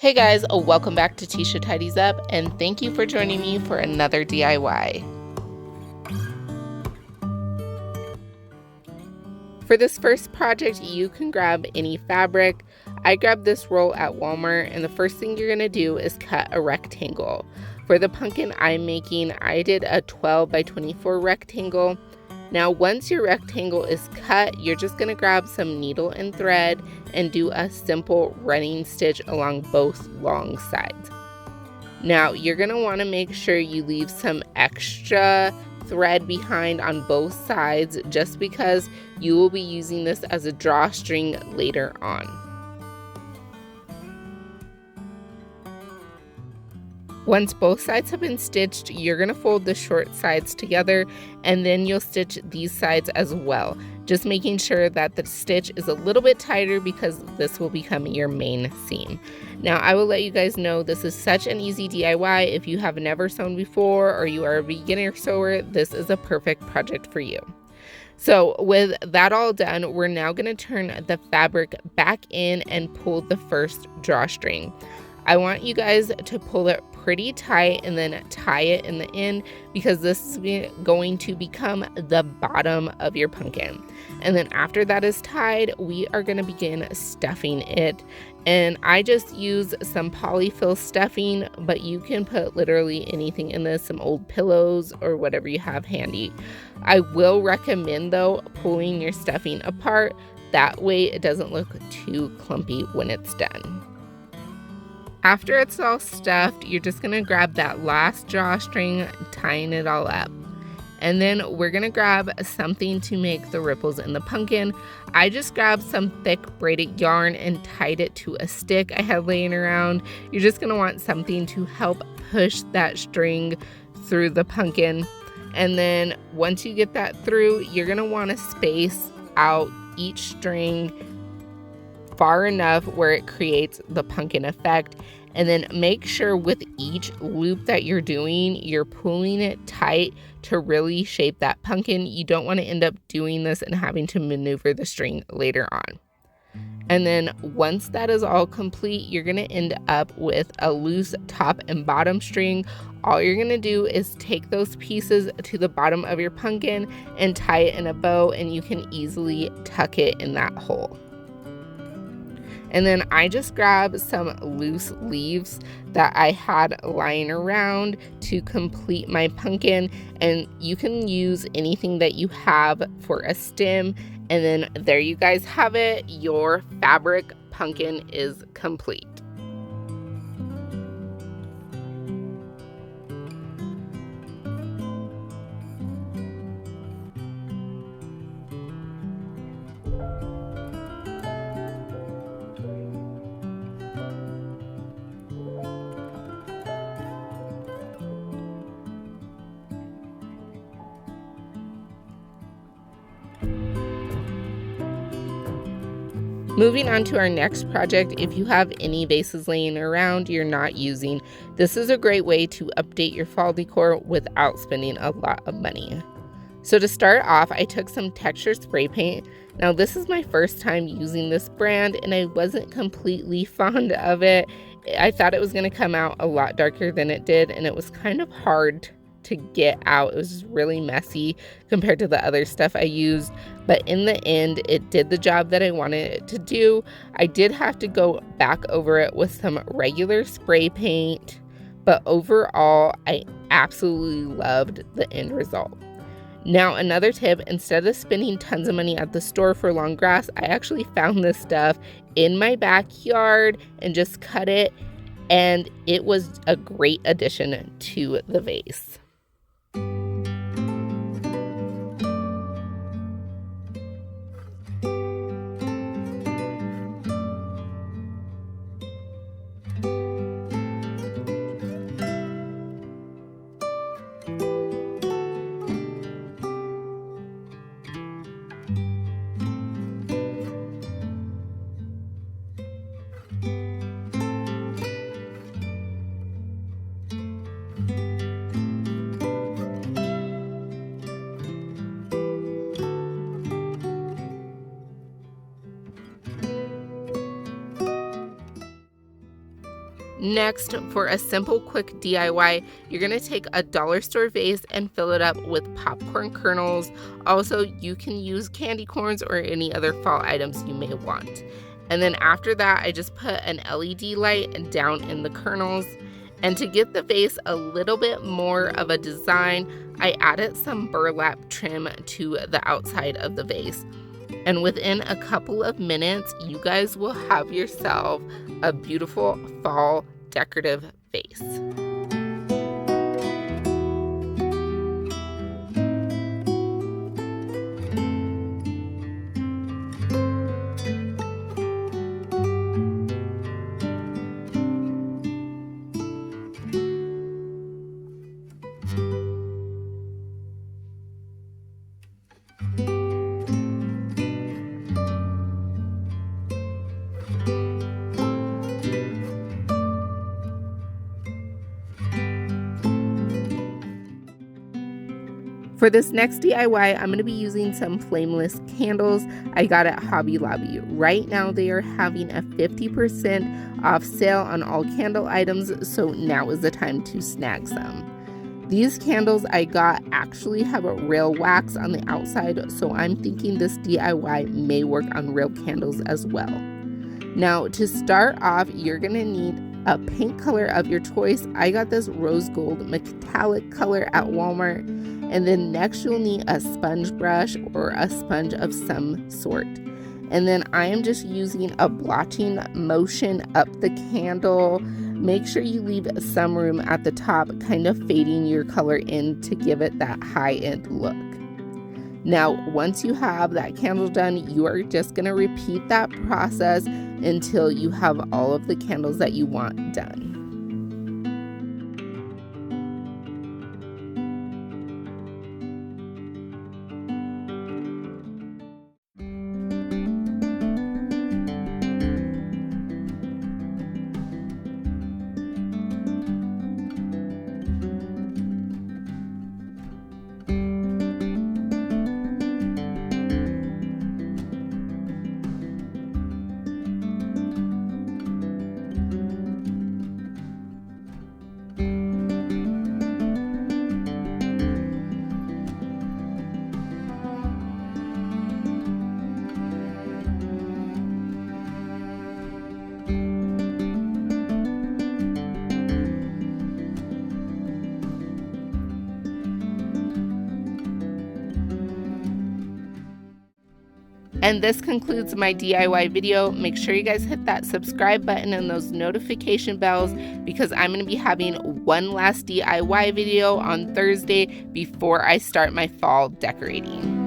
Hey guys, welcome back to Tisha Tidies Up, and thank you for joining me for another DIY. For this first project, you can grab any fabric. I grabbed this roll at Walmart, and the first thing you're gonna do is cut a rectangle. For the pumpkin I'm making, I did a 12 by 24 rectangle. Now, once your rectangle is cut, you're just gonna grab some needle and thread and do a simple running stitch along both long sides. Now, you're gonna wanna make sure you leave some extra thread behind on both sides just because you will be using this as a drawstring later on. Once both sides have been stitched, you're going to fold the short sides together and then you'll stitch these sides as well. Just making sure that the stitch is a little bit tighter because this will become your main seam. Now, I will let you guys know this is such an easy DIY. If you have never sewn before or you are a beginner sewer, this is a perfect project for you. So with that all done, we're now going to turn the fabric back in and pull the first drawstring. I want you guys to pull it pretty tight and then tie it in the end because this is going to become the bottom of your pumpkin. And then after that is tied, we are going to begin stuffing it. And I just use some polyfill stuffing, but you can put literally anything in this, some old pillows or whatever you have handy. I will recommend though pulling your stuffing apart. That way it doesn't look too clumpy when it's done. After it's all stuffed, you're just going to grab that last drawstring, tying it all up. And then we're going to grab something to make the ripples in the pumpkin. I just grabbed some thick braided yarn and tied it to a stick I had laying around. You're just going to want something to help push that string through the pumpkin. And then once you get that through, you're going to want to space out each string far enough where it creates the pumpkin effect, and then make sure with each loop that you're doing, you're pulling it tight to really shape that pumpkin. You don't want to end up doing this and having to maneuver the string later on. And then once that is all complete, you're going to end up with a loose top and bottom string. All you're going to do is take those pieces to the bottom of your pumpkin and tie it in a bow, and you can easily tuck it in that hole. And then I just grabbed some loose leaves that I had lying around to complete my pumpkin. And you can use anything that you have for a stem. And then there you guys have it. Your fabric pumpkin is complete. Moving on to our next project, if you have any vases laying around you're not using, this is a great way to update your fall decor without spending a lot of money. So to start off, I took some texture spray paint. Now this is my first time using this brand and I wasn't completely fond of it. I thought it was going to come out a lot darker than it did, and it was kind of hard to get out. It was just really messy compared to the other stuff I used, but in the end it did the job that I wanted it to do. I did have to go back over it with some regular spray paint, but overall I absolutely loved the end result. Now, another tip, instead of spending tons of money at the store for long grass, I actually found this stuff in my backyard and just cut it, and it was a great addition to the vase. Next, for a simple quick DIY, you're going to take a dollar store vase and fill it up with popcorn kernels. Also, you can use candy corns or any other fall items you may want. And then after that, I just put an LED light down in the kernels. And to get the vase a little bit more of a design, I added some burlap trim to the outside of the vase. And within a couple of minutes, you guys will have yourself a beautiful fall decorative vase. For this next DIY, I'm going to be using some flameless candles I got at Hobby Lobby. Right now, they are having a 50% off sale on all candle items, so now is the time to snag some. These candles I got actually have a real wax on the outside, so I'm thinking this DIY may work on real candles as well. Now, to start off, you're going to need a paint color of your choice. I got this rose gold metallic color at Walmart. And then next you'll need a sponge brush or a sponge of some sort. And then I am just using a blotching motion up the candle. Make sure you leave some room at the top, kind of fading your color in to give it that high-end look. Now, once you have that candle done, you are just going to repeat that process until you have all of the candles that you want done. And this concludes my DIY video. Make sure you guys hit that subscribe button and those notification bells because I'm going to be having one last DIY video on Thursday before I start my fall decorating.